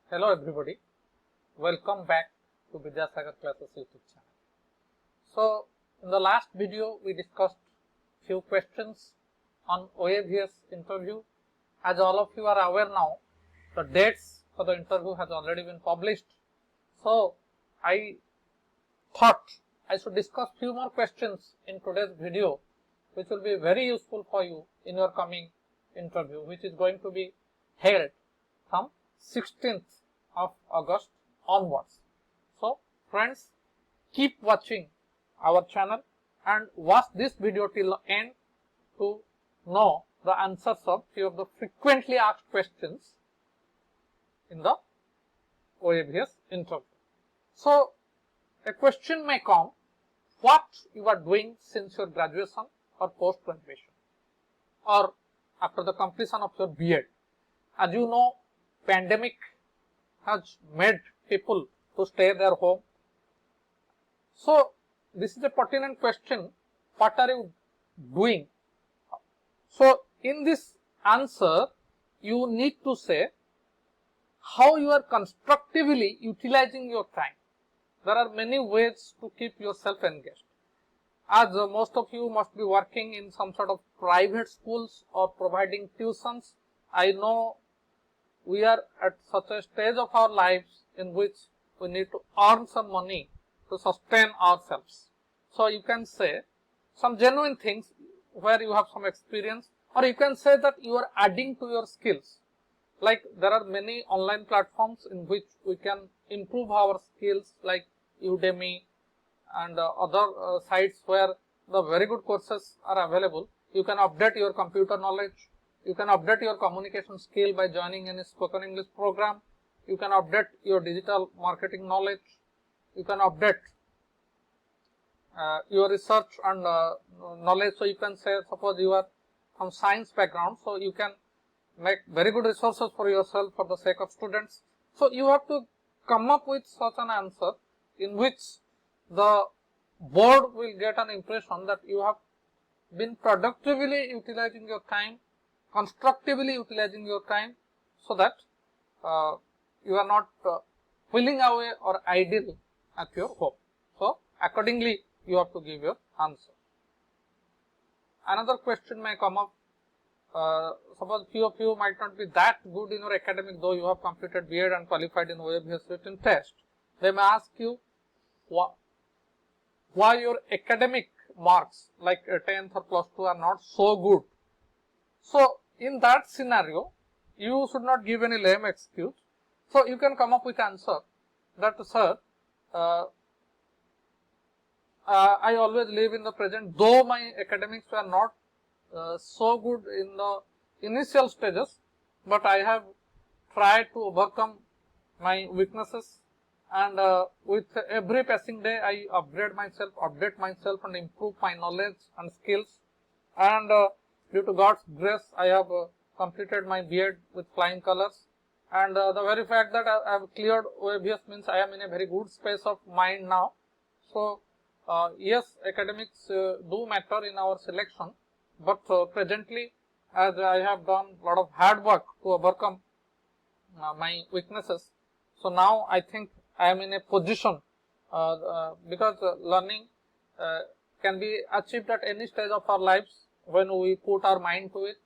Hello everybody, welcome back to Bidyasagar Classes YouTube channel. So, in the last video we discussed few questions on OAVS interview. As all of you are aware now, the dates for the interview has already been published. So, I thought I should discuss few more questions in today's video which will be very useful for you in your coming interview, which is going to be held from 16th of August onwards. So friends, keep watching our channel and watch this video till the end to know the answers of few of the frequently asked questions in the OAVS interview. So a question may come, what you are doing since your graduation or post graduation or after the completion of your B.Ed. As you know, pandemic has made people to stay their home. So this is a pertinent question, what are you doing? So in this answer, you need to say how you are constructively utilizing your time. There are many ways to keep yourself engaged. As most of you must be working in some sort of private schools or providing tuitions, I know we are at such a stage of our lives in which we need to earn some money to sustain ourselves. So you can say some genuine things where you have some experience, or you can say that you are adding to your skills. Like there are many online platforms in which we can improve our skills, like Udemy and other sites where the very good courses are available. You can update your computer knowledge. You can update your communication skill by joining any spoken English program. You can update your digital marketing knowledge. You can update your research and knowledge. So you can say, suppose you are from science background, so you can make very good resources for yourself for the sake of students. So you have to come up with such an answer in which the board will get an impression that you have been productively utilizing your time, constructively utilizing your time, so that you are not whiling away or idle at your home. So accordingly you have to give your answer. Another question may come up. Suppose few of you might not be that good in your academic, though you have completed B.Ed and qualified in OAVS written test. They may ask you why your academic marks like 10th or plus 2 are not so good. So in that scenario, you should not give any lame excuse. So you can come up with answer that, sir, I always live in the present, though my academics were not so good in the initial stages, but I have tried to overcome my weaknesses, and with every passing day I upgrade myself, update myself and improve my knowledge and skills, and due to God's grace I have completed my B.Ed with flying colors, and the very fact that I have cleared OAVS means I am in a very good space of mind now. So yes, academics do matter in our selection, but presently, as I have done a lot of hard work to overcome my weaknesses, so now I think I am in a position because learning can be achieved at any stage of our lives when we put our mind to it.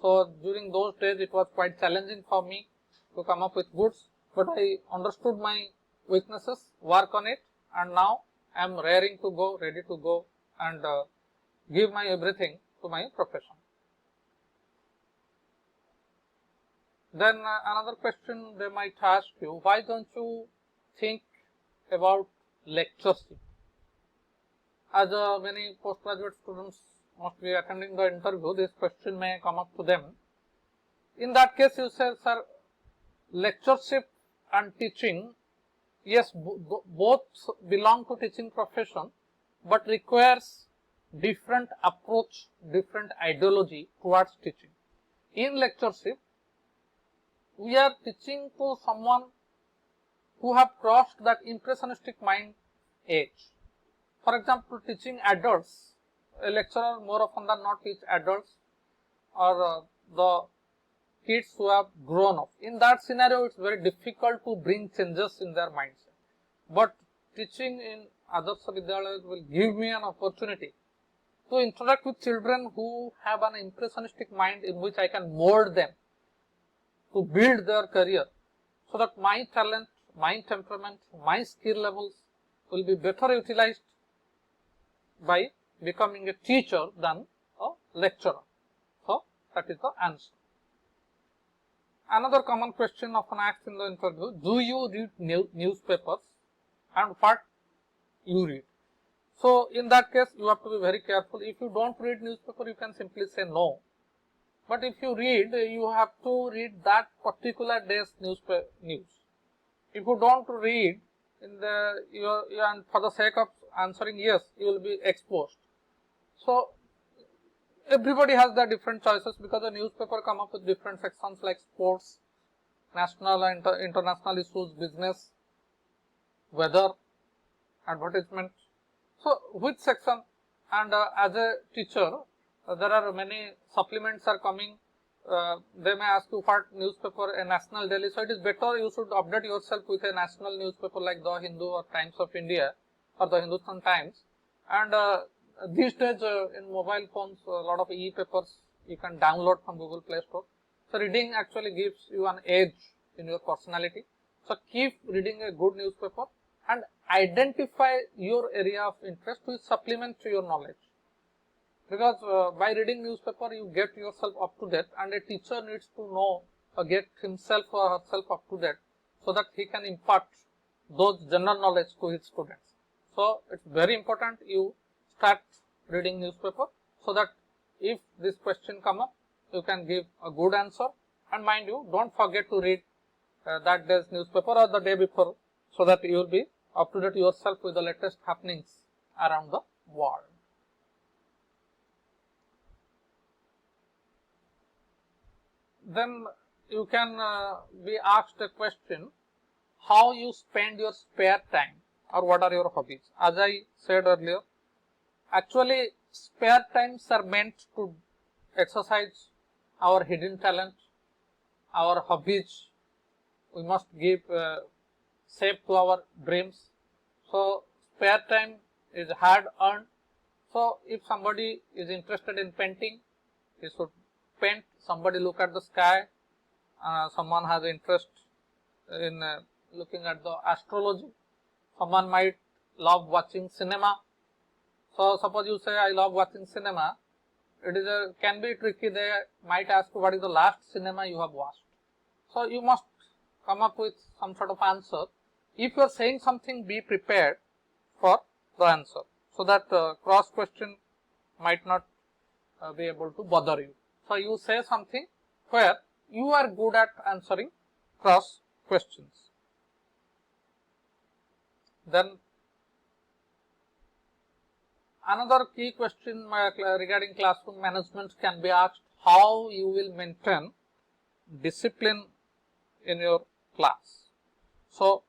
So during those days it was quite challenging for me to come up with goods, but I understood my weaknesses, work on it, and now I am raring to go, ready to go and give my everything to my profession. Then another question they might ask you, why don't you think about lectureship? As many postgraduate students must be attending the interview, this question may come up to them. In that case, you say, sir, lectureship and teaching, yes, both belong to teaching profession, but requires different approach, different ideology towards teaching. In lectureship, we are teaching to someone who have crossed that impressionistic mind age. For example, teaching adults, a lecturer more often than not teach adults, or the kids who have grown up. In that scenario, it's very difficult to bring changes in their mindset. But teaching in Adarsh Vidyalaya will give me an opportunity to interact with children who have an impressionistic mind in which I can mold them to build their career, so that my talent, my temperament, my skill levels will be better utilized by becoming a teacher than a lecturer. So, that is the answer. Another common question often asked in the interview: do you read newspapers, and what you read? So, in that case, you have to be very careful. If you don't read newspaper, you can simply say no. But if you read, you have to read that particular day's news. If you don't read, and for the sake of answering yes, you will be exposed. So, everybody has their different choices, because the newspaper come up with different sections like sports, national and international issues, business, weather, advertisement. So, which section? And as a teacher, there are many supplements are coming. They may ask you what newspaper, a national daily. So, it is better you should update yourself with a national newspaper like the Hindu or Times of India or the Hindustan Times. And these days in mobile phones, a lot of e-papers you can download from Google Play Store. So, reading actually gives you an edge in your personality. So, keep reading a good newspaper and identify your area of interest which supplement to your knowledge. Because by reading newspaper, you get yourself up to date, and a teacher needs to know or get himself or herself up to date, so that he can impart those general knowledge to his students. So, it's very important you start reading newspaper, so that if this question come up, you can give a good answer. And mind you, don't forget to read that day's newspaper or the day before, so that you will be up to date yourself with the latest happenings around the world. Then you can be asked a question: how you spend your spare time, or what are your hobbies? As I said earlier, actually spare times are meant to exercise our hidden talent, our hobbies. We must give shape to our dreams. So, spare time is hard earned. So, if somebody is interested in painting, he should paint. Somebody look at the sky. Someone has interest in looking at the astrology. Someone might love watching cinema. So, suppose you say I love watching cinema, it is can be tricky. They might ask what is the last cinema you have watched. So, you must come up with some sort of answer. If you are saying something, be prepared for the answer, so that cross question might not be able to bother you. So, you say something where you are good at answering cross questions. Then another key question regarding classroom management can be asked: how you will maintain discipline in your class. So,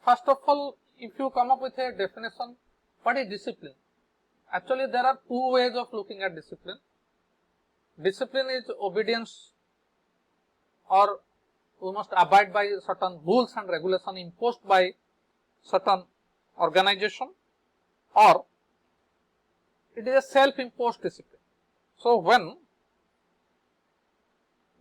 first of all, if you come up with a definition, what is discipline? Actually, there are two ways of looking at discipline. Discipline is obedience, or we must abide by certain rules and regulations imposed by certain organization, or it is a self-imposed discipline. So, when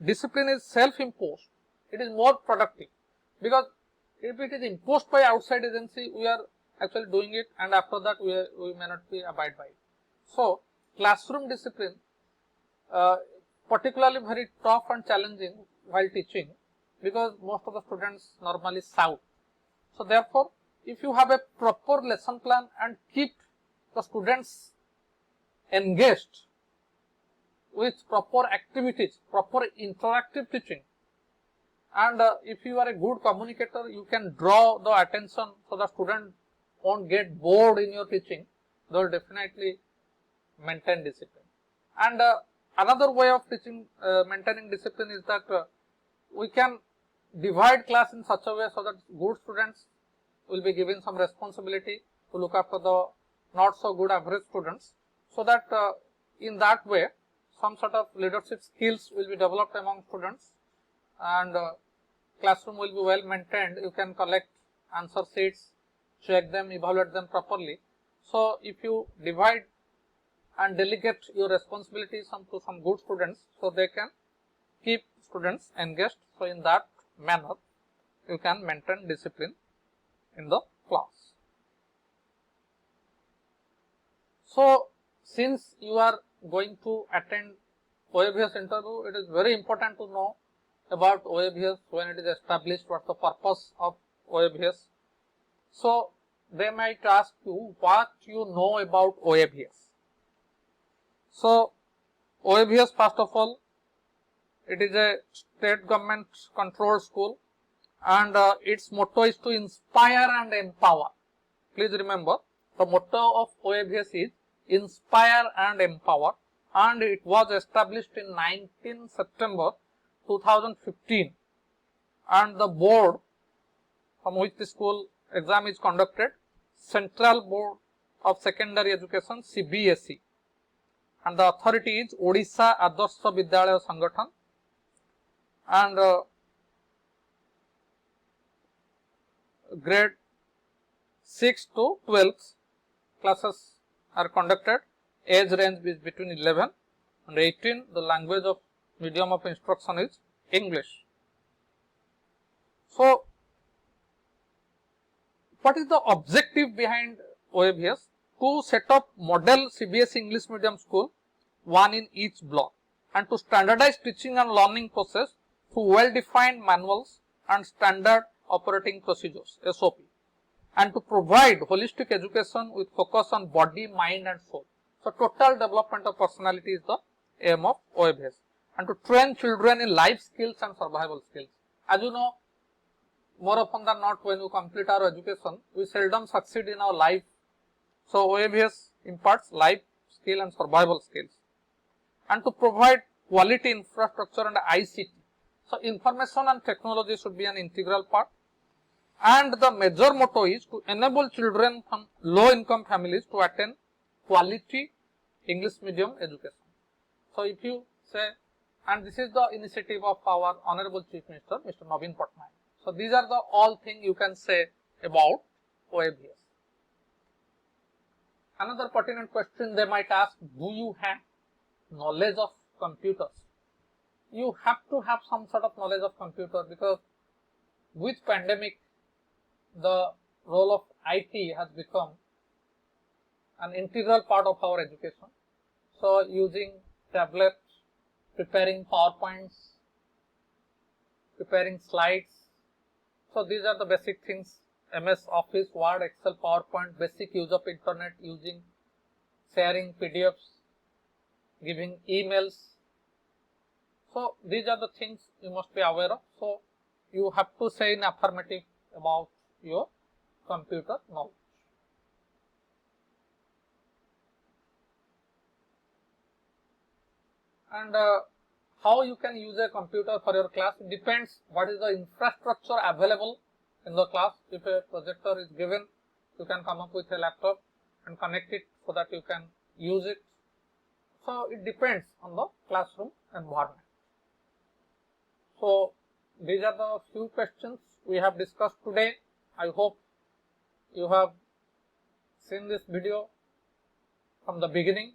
discipline is self-imposed, it is more productive, because if it is imposed by outside agency, we are actually doing it, and after that we may not be abide by it. So, classroom discipline particularly very tough and challenging while teaching, because most of the students normally shout. So, therefore, if you have a proper lesson plan and keep the students engaged with proper activities, proper interactive teaching, and if you are a good communicator, you can draw the attention so the student won't get bored in your teaching, they will definitely maintain discipline. And another way of teaching, maintaining discipline is that we can divide class in such a way so that good students will be given some responsibility to look after the not so good average students, so that in that way some sort of leadership skills will be developed among students, and classroom will be well maintained. You can collect answer sheets, check them, evaluate them properly. So, if you divide and delegate your responsibilities to some good students, so they can keep students engaged. So, in that manner you can maintain discipline in the class. So, since you are going to attend OAVS interview, it is very important to know about OAVS, when it is established, what the purpose of OAVS. So, they might ask you what you know about OAVS. So, OAVS, first of all, it is a state government controlled school, and its motto is to inspire and empower. Please remember, the motto of OAVS is inspire and empower, and it was established in 19 September 2015, and the board from which the school exam is conducted, Central Board of Secondary Education, CBSE, and the authority is Odisha Adarsha Vidyalaya Sangathan, and grade 6 to 12 classes are conducted. Age range is between 11 and 18. The language of medium of instruction is English. So, what is the objective behind OAVS? To set up model CBSE English medium school, one in each block, and to standardize teaching and learning process through well defined manuals and standard operating procedures, SOP, and to provide holistic education with focus on body, mind and soul. So, total development of personality is the aim of OAVS, and to train children in life skills and survival skills. As you know, more often than not, when we complete our education, we seldom succeed in our life. So, OAVS imparts life skill and survival skills, and to provide quality infrastructure and ICT. So, information and technology should be an integral part, and the major motto is to enable children from low income families to attain quality English medium education. So, if you say, and this is the initiative of our Honorable Chief Minister, Mr. Naveen Patnaik. So, these are the all things you can say about OAVS. Another pertinent question they might ask, do you have knowledge of computers? You have to have some sort of knowledge of computer, because with pandemic, the role of IT has become an integral part of our education. So, using tablets, preparing PowerPoints, preparing slides. So, these are the basic things: MS Office, Word, Excel, PowerPoint, basic use of internet, using, sharing PDFs, giving emails. So, these are the things you must be aware of. So, you have to say in affirmative about your computer knowledge. And how you can use a computer for your class depends what is the infrastructure available in the class. If a projector is given, you can come up with a laptop and connect it so that you can use it. So, it depends on the classroom environment. So, these are the few questions we have discussed today. I hope you have seen this video from the beginning.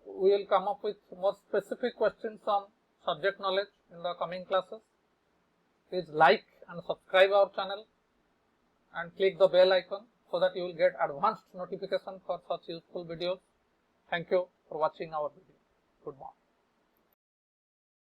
We will come up with more specific questions on subject knowledge in the coming classes. Please like and subscribe our channel and click the bell icon so that you will get advanced notification for such useful videos. Thank you for watching our video. Good morning.